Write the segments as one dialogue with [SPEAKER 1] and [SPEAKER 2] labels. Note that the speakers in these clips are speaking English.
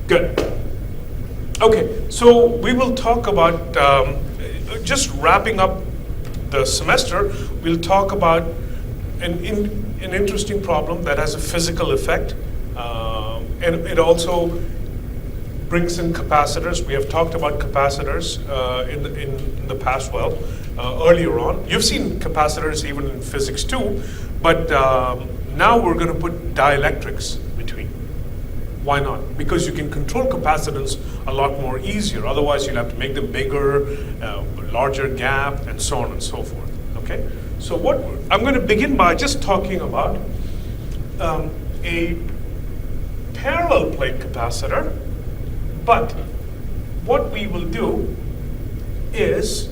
[SPEAKER 1] Good. Okay, so we will talk about, just wrapping up the semester, we'll talk about an interesting problem that has a physical effect, and it also brings in capacitors. We have talked about capacitors in the past, earlier on. You've seen capacitors even in physics too, but now we're going to put dielectrics between. Why not? Because you can control capacitance a lot more easier. Otherwise, you'll have to make them bigger, larger gap, and so on and so forth. Okay? So I'm going to begin by just talking about a parallel plate capacitor. But what we will do is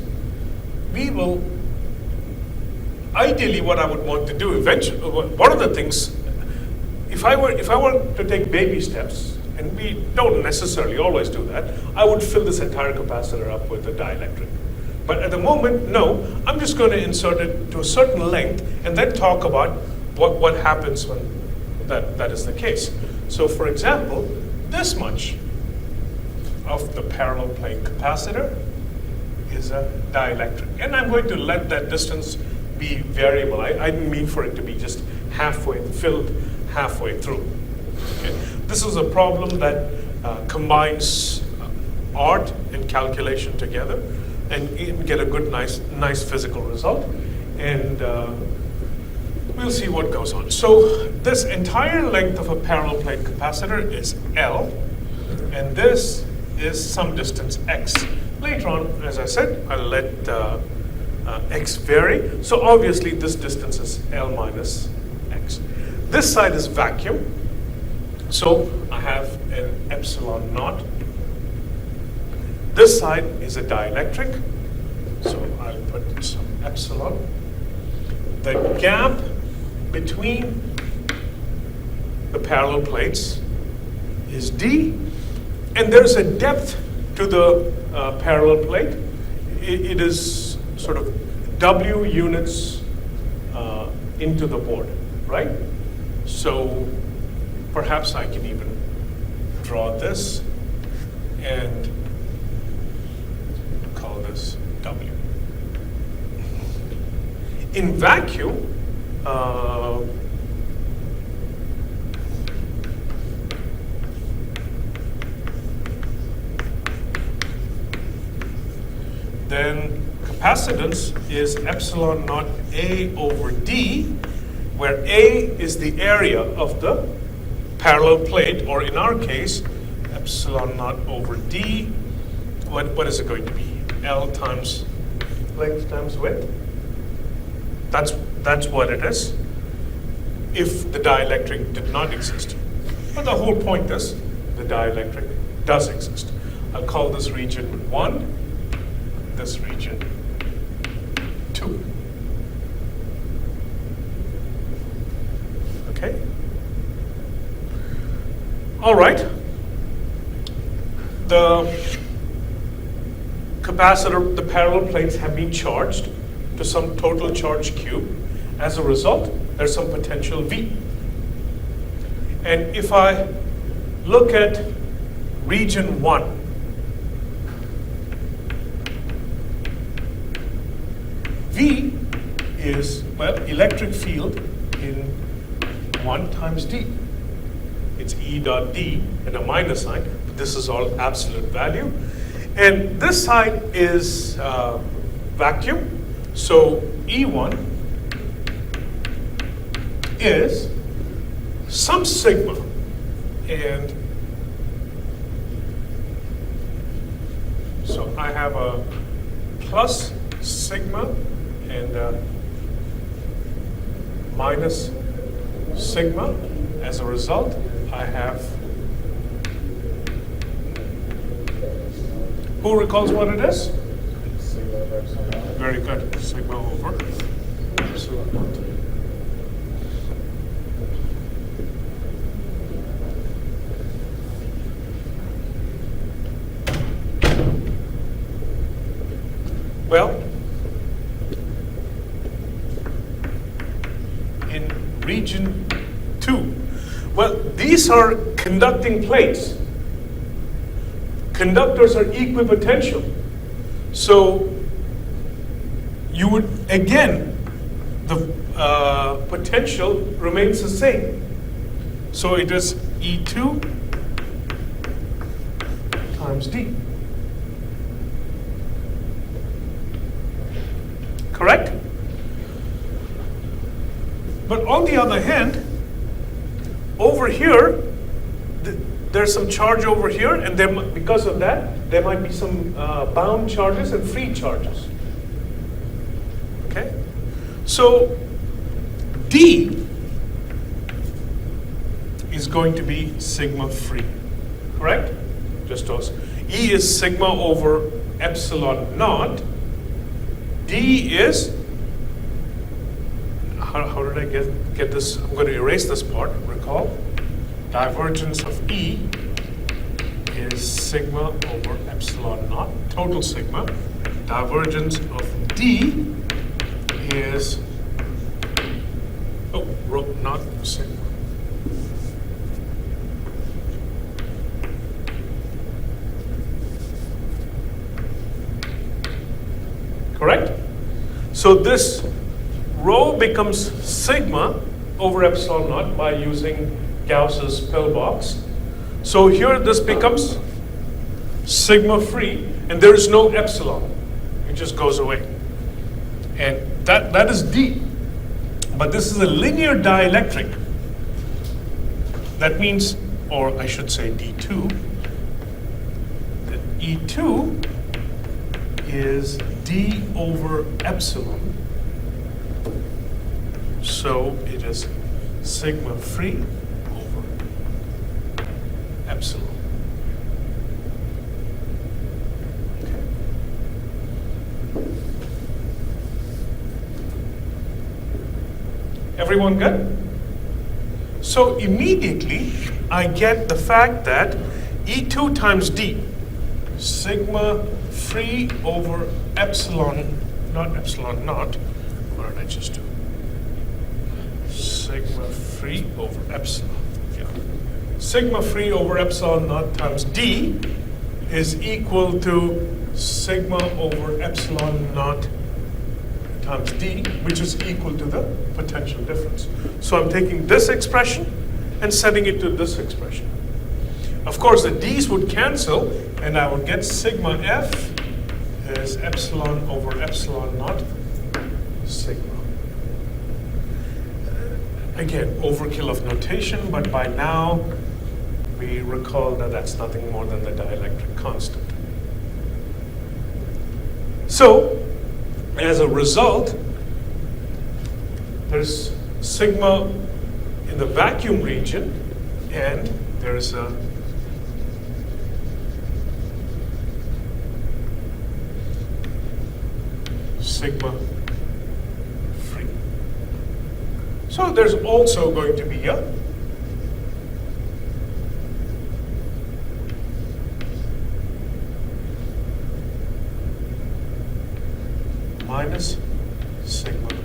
[SPEAKER 1] ideally what I would want to do eventually, one of the things, if I were to take baby steps, and we don't necessarily always do that, I would fill this entire capacitor up with a dielectric. But at the moment, no, I'm just going to insert it to a certain length and then talk about what happens when that is the case. So for example, this much of the parallel plate capacitor is a dielectric. And I'm going to let that distance be variable. I didn't mean for it to be just filled halfway through. Okay? This is a problem that combines art and calculation together, and you can get a good, nice physical result. And we'll see what goes on. So this entire length of a parallel plate capacitor is L, and this is some distance x. Later on, as I said, I'll let x vary. So obviously this distance is L minus x. This side is vacuum. So I have an epsilon naught. This side is a dielectric. So I'll put some epsilon. The gap between the parallel plates is d. And there's a depth to the parallel plate. It is sort of W units into the board, right? So perhaps I can even draw this and call this W. In vacuum, then capacitance is epsilon naught A over D, where A is the area of the parallel plate, or in our case, epsilon naught over D. What is it going to be? L times length times width. That's what it is, if the dielectric did not exist. But the whole point is, the dielectric does exist. I'll call this region 1, this region 2. Okay? All right. The capacitor, the parallel plates have been charged to some total charge Q. As a result, there's some potential V. And if I look at region 1, V is, well, electric field in 1 times D. It's E dot D and a minus sign, but this is all absolute value. And this side is vacuum, so E1 is some sigma, and so I have a plus sigma and minus sigma. As a result, I have, who recalls what it is? Very good, sigma over epsilon naught. Well, in region 2, well, these are conducting plates. Conductors are equipotential. So you would, again, the potential remains the same. So it is E2 times D. Correct? But on the other hand, over here, there's some charge over here, and because of that, there might be some bound charges and free charges. Okay? So D is going to be sigma free, correct? Just us. E is sigma over epsilon naught. D is, how did I get this? I'm going to erase this part, recall. Divergence of E is sigma over epsilon naught, total sigma. Divergence of D is, not sigma. Correct? So this rho becomes sigma over epsilon naught by using Gauss's pillbox. So here this becomes sigma free, and there is no epsilon. It just goes away. And that is D. But this is a linear dielectric. That means, or I should say D2, that E2 is D over epsilon. So it is sigma free over epsilon. Okay. Everyone good? So immediately I get the fact that E2 times D, sigma free over epsilon, not epsilon naught, what did I just do? Sigma free over epsilon, yeah. Sigma free over epsilon naught times D is equal to sigma over epsilon naught times D, which is equal to the potential difference. So I'm taking this expression and setting it to this expression. Of course, the D's would cancel, and I would get sigma F is epsilon over epsilon naught sigma. Again, overkill of notation, but by now we recall that that's nothing more than the dielectric constant. So, as a result, there's sigma in the vacuum region, and there's a sigma free. So there's also going to be a minus sigma free.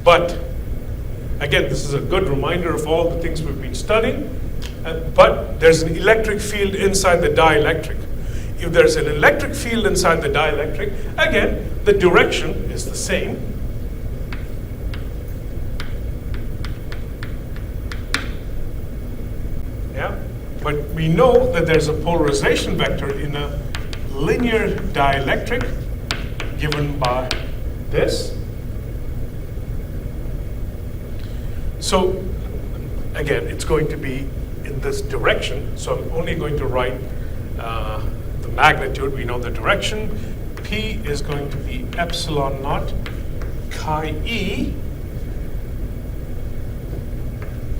[SPEAKER 1] But again, this is a good reminder of all the things we've been studying. But there's an electric field inside the dielectric. If there's an electric field inside the dielectric, again, the direction is the same. Yeah, but we know that there's a polarization vector in a linear dielectric given by this. So again, it's going to be in this direction. So I'm only going to write the magnitude. We know the direction. P is going to be epsilon naught chi E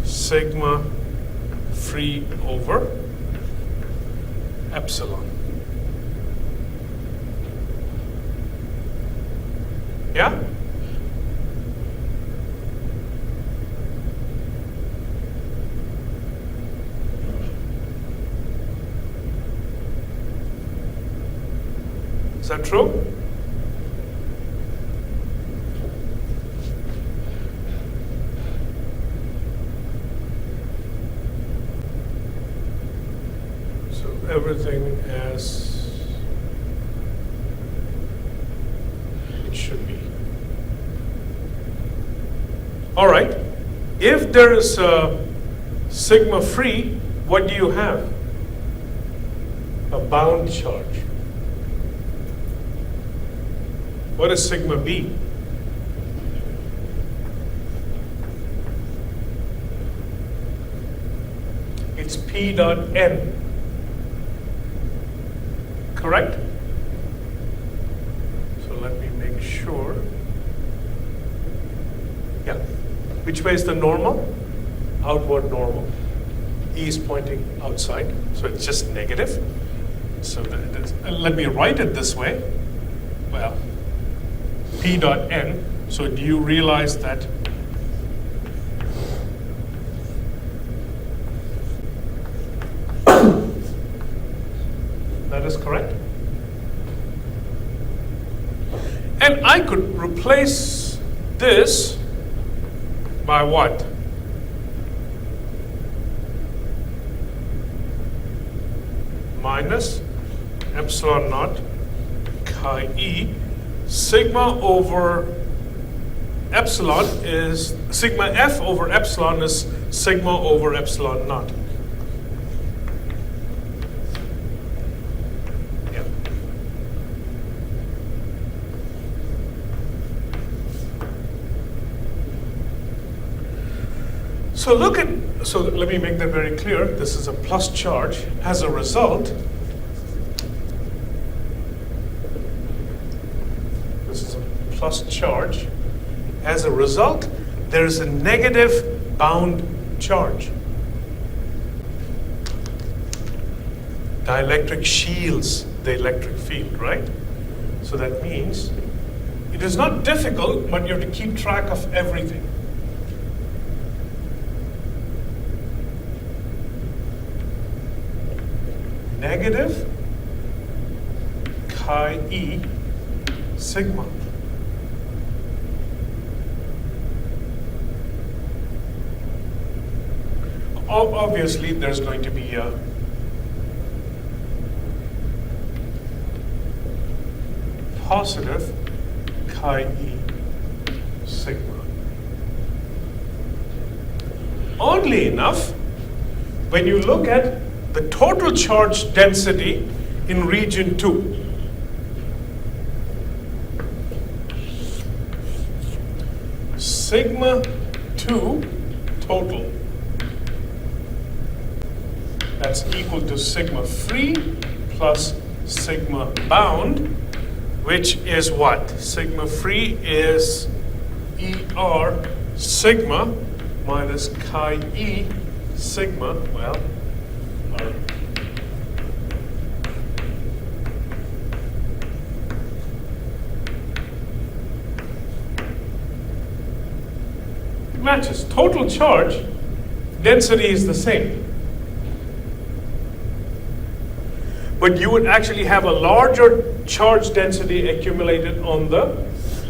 [SPEAKER 1] sigma free over epsilon. Yeah? Is that true? So everything as it should be. All right. If there is a sigma free, what do you have? A bound charge. What is sigma b? It's P dot n. Correct? So let me make sure. Yeah. Which way is the normal? Outward normal. E is pointing outside, so it's just negative. So let me write it this way. Well, P dot n. So do you realize that that is correct? And I could replace this by what? Minus epsilon naught chi e. Sigma over epsilon is, sigma f over epsilon is sigma over epsilon naught. Yeah. So let me make that very clear. This is a plus charge. As a result, plus charge. As a result, there is a negative bound charge. Dielectric shields the electric field, right? So that means it is not difficult, but you have to keep track of everything. Negative chi e sigma. Obviously, there's going to be a positive chi e sigma. Oddly enough, when you look at the total charge density in region 2, sigma 2 total, that's equal to sigma free plus sigma bound, which is what? Sigma free is ER sigma minus chi E sigma, well, it matches. Total charge density is the same. But you would actually have a larger charge density accumulated on the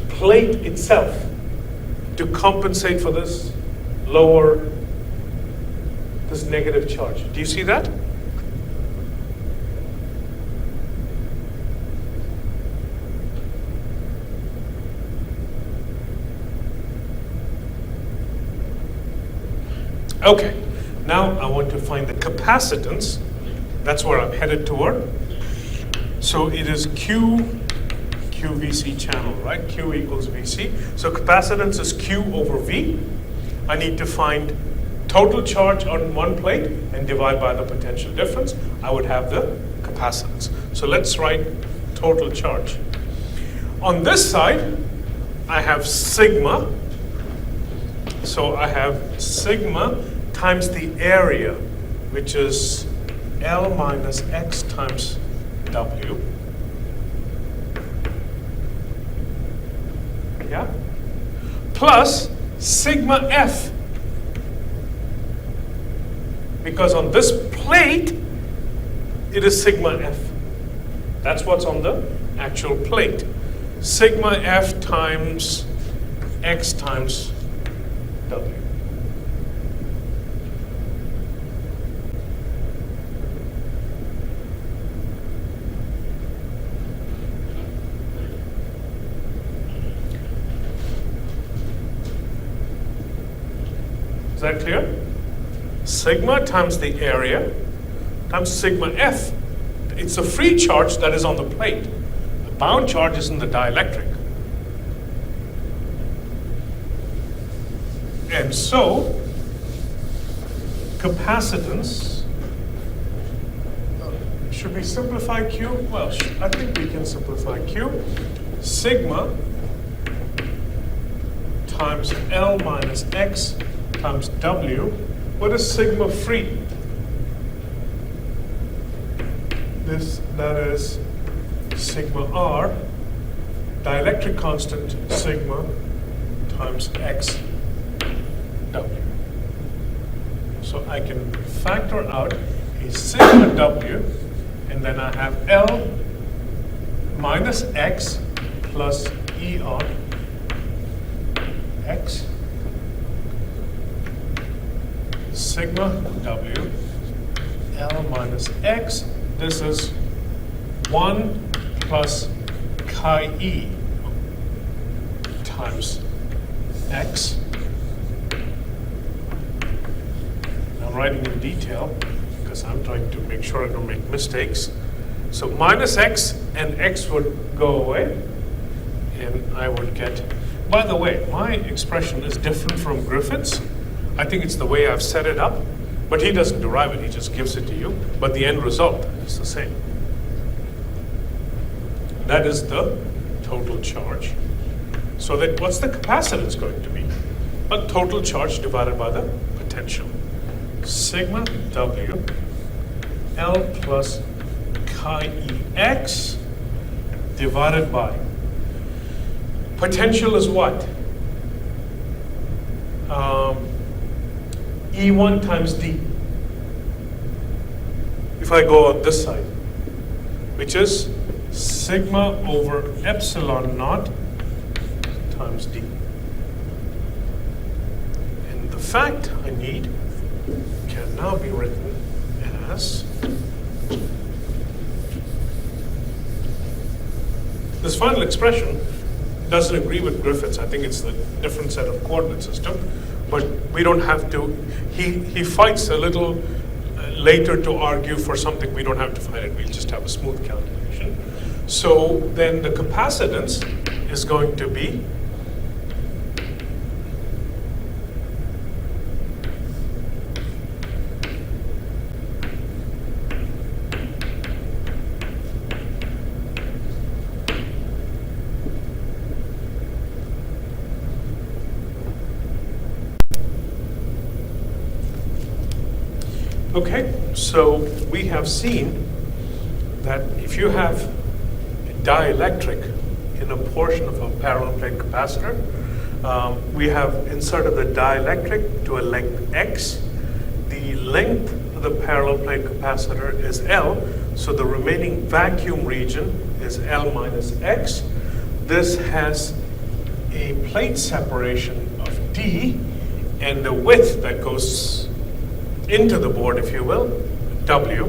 [SPEAKER 1] plate itself to compensate for this this negative charge. Do you see that? Okay, now I want to find the capacitance. That's where I'm headed toward. So it is QVC channel, right? Q equals VC. So capacitance is Q over V. I need to find total charge on one plate and divide by the potential difference. I would have the capacitance. So let's write total charge. On this side, I have sigma. So I have sigma times the area, which is L minus X times W. Yeah? Plus sigma F. Because on this plate, it is sigma F. That's what's on the actual plate. Sigma F times X times W. that clear? Sigma times the area times sigma F. It's a free charge that is on the plate. The bound charge is in the dielectric. And so, capacitance, should we simplify Q? Well, I think we can simplify Q. Sigma times L minus X times W. What is sigma free? That is sigma R, dielectric constant sigma times X W. So I can factor out a sigma W, and then I have L minus X plus ER X sigma W L minus X. This is 1 plus chi E times X. I'm writing in detail because I'm trying to make sure I don't make mistakes. So minus X and X would go away, and I would get, by the way, my expression is different from Griffith's. I think it's the way I've set it up, but he doesn't derive it, he just gives it to you. But the end result is the same. That is the total charge. So that what's the capacitance going to be? A total charge divided by the potential. Sigma W L plus chi E X divided by potential is what? E1 times D. If I go on this side, which is sigma over epsilon naught times D. And the fact I need can now be written as this final expression doesn't agree with Griffith's. I think it's the different set of coordinate system, but we don't have to. He fights a little later to argue for something. We don't have to fight it. We'll just have a smooth calculation. So then the capacitance is going to be okay, so we have seen that if you have a dielectric in a portion of a parallel plate capacitor, we have inserted the dielectric to a length x. The length of the parallel plate capacitor is L, so the remaining vacuum region is L minus x. This has a plate separation of D, and the width that goes into the board, if you will, W.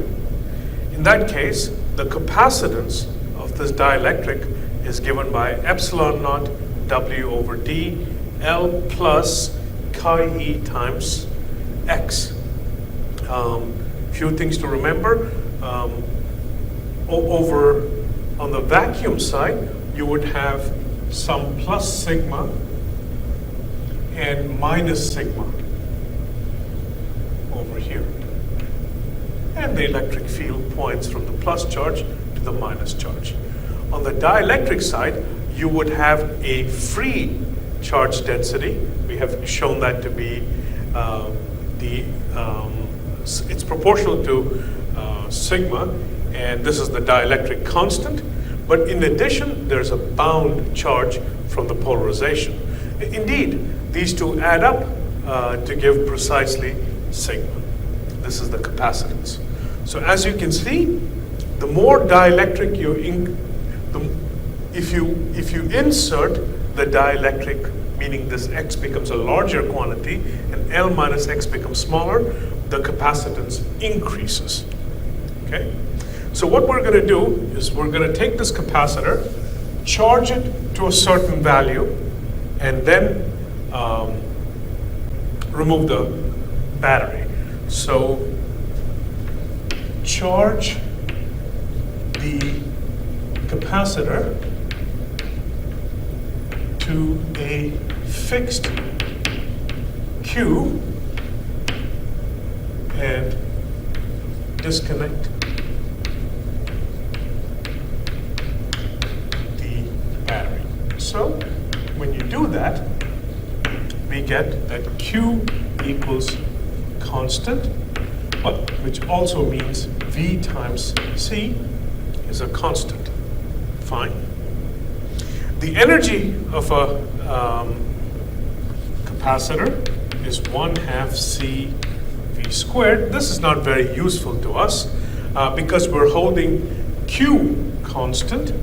[SPEAKER 1] In that case, the capacitance of this dielectric is given by epsilon naught W over D, L plus chi E times X. Few things to remember. Over on the vacuum side, you would have some plus sigma and minus sigma over here. And the electric field points from the plus charge to the minus charge. On the dielectric side, you would have a free charge density. We have shown that to be it's proportional to sigma, and this is the dielectric constant. But in addition, there's a bound charge from the polarization. Indeed, these two add up to give precisely sigma. This is the capacitance. So as you can see, the more dielectric if you insert the dielectric, meaning this X becomes a larger quantity and L minus X becomes smaller, the capacitance increases. Okay? So what we're going to do is we're going to take this capacitor, charge it to a certain value, and then remove the battery. So charge the capacitor to a fixed Q and disconnect the battery. So when you do that, we get that Q equals constant, which also means V times C is a constant. Fine. The energy of a capacitor is 1/2 C V squared. This is not very useful to us because we're holding Q constant.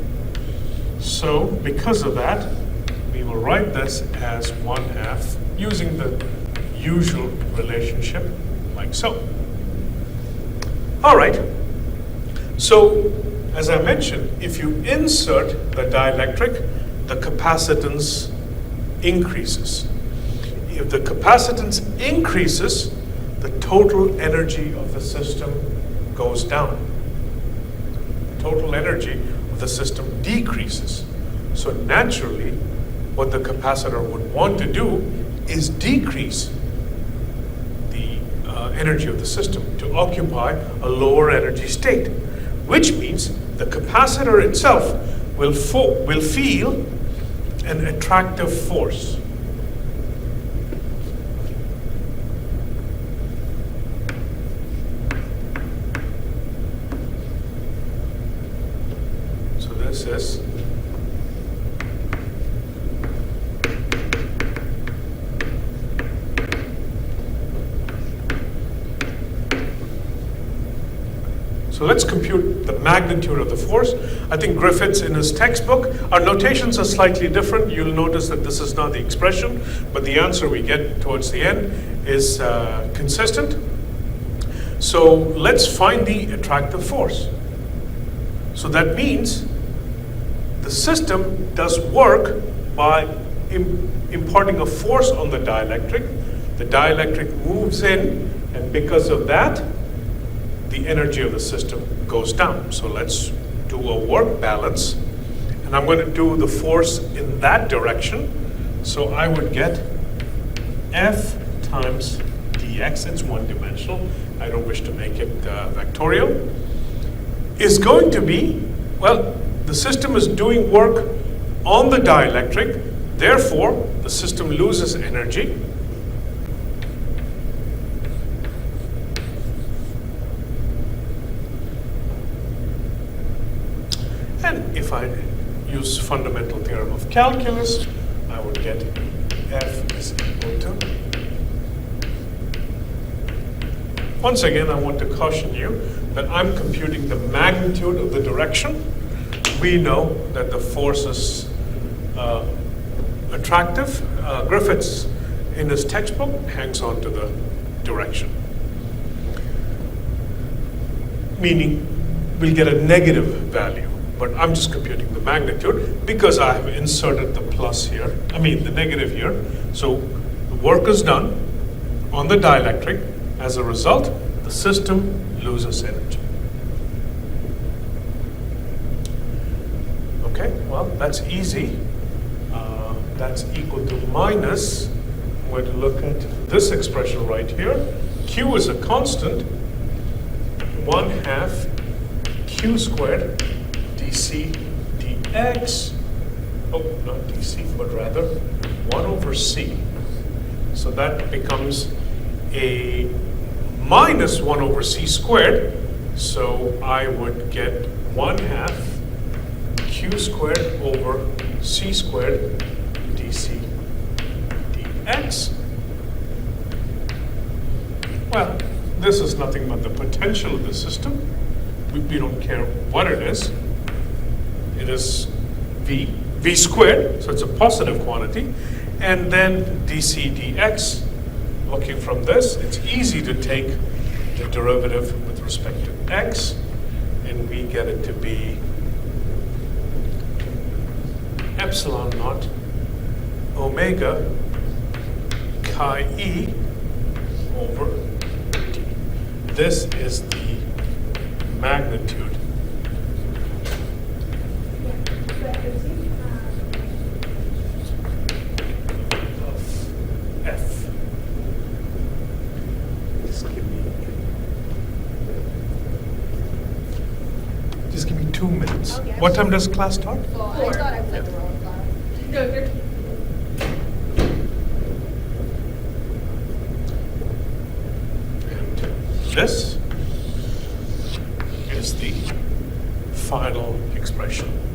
[SPEAKER 1] So because of that, we will write this as 1/2 using the usual relationship like so. All right. So as I mentioned, if you insert the dielectric, the capacitance increases. If the capacitance increases, the total energy of the system goes down. The total energy of the system decreases. So naturally, what the capacitor would want to do is decrease the energy of the system to occupy a lower energy state, which means the capacitor itself will feel an attractive force. So this is So let's compute the magnitude of the force. I think Griffiths in his textbook, our notations are slightly different. You'll notice that this is not the expression, but the answer we get towards the end is consistent. So let's find the attractive force. So that means the system does work by imparting a force on the dielectric. The dielectric moves in, and because of that, the energy of the system goes down. So let's do a work balance, and I'm going to do the force in that direction. So I would get F times dx, it's one-dimensional, I don't wish to make it vectorial, is going to be, well, the system is doing work on the dielectric, therefore the system loses energy. And if I use fundamental theorem of calculus, I would get F is equal to. Once again, I want to caution you that I'm computing the magnitude of the direction. We know that the force is attractive. Griffiths, in his textbook, hangs on to the direction. Meaning, we'll get a negative value. But I'm just computing the magnitude because I have inserted the plus here, the negative here. So the work is done on the dielectric. As a result, the system loses energy. Okay, well, that's easy. That's equal to minus, I'm going to look at this expression right here. Q is a constant, 1/2 Q squared dc dx, not dc, but rather 1/c. So that becomes a minus 1/c squared. So I would get 1/2 Q squared over c squared dc dx. Well, this is nothing but the potential of the system. We don't care what it is. It is v squared, so it's a positive quantity. And then dc dx, looking from this, it's easy to take the derivative with respect to x, and we get it to be epsilon naught omega chi e over this is the magnitude of F. Just give me 2 minutes.
[SPEAKER 2] Okay.
[SPEAKER 1] What time does class start?
[SPEAKER 2] Well, I thought I was at the wrong class. No, you're.
[SPEAKER 1] And this is the final expression.